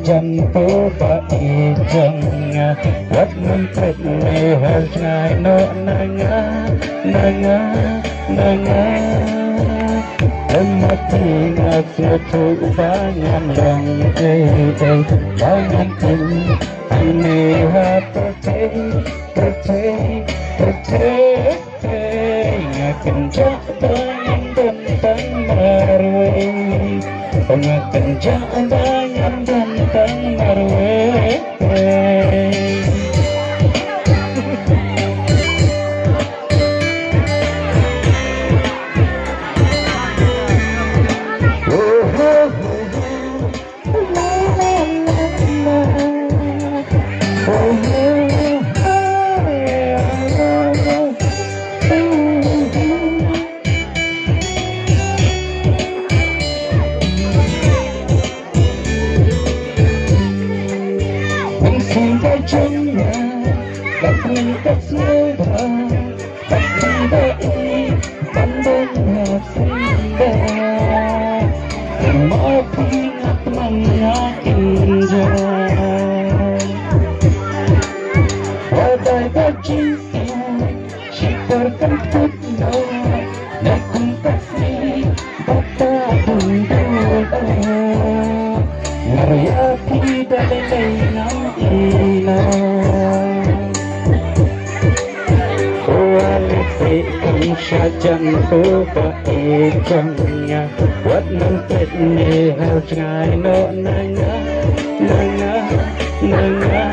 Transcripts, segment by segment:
Jantung baik jengah, wat mempret mehal ngai no nanga nanga nanga, lemati ngasuh tu banyan long day banyan tin, mehal percaya ngakan jak banyan tentang marwai, ngakan jak banyan tentang marwai. Jantung baik jengah, wat mempret mehal ngai no nanga nanga nanga,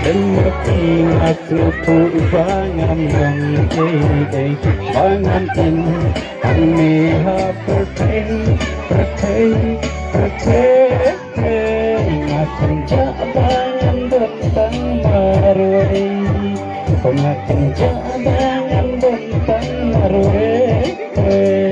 lemati ngasuh tu banyan long day banyan tin, mehal percaya ngakan jak banyan tentang marwai, ngakan jak banyan tentang marwai.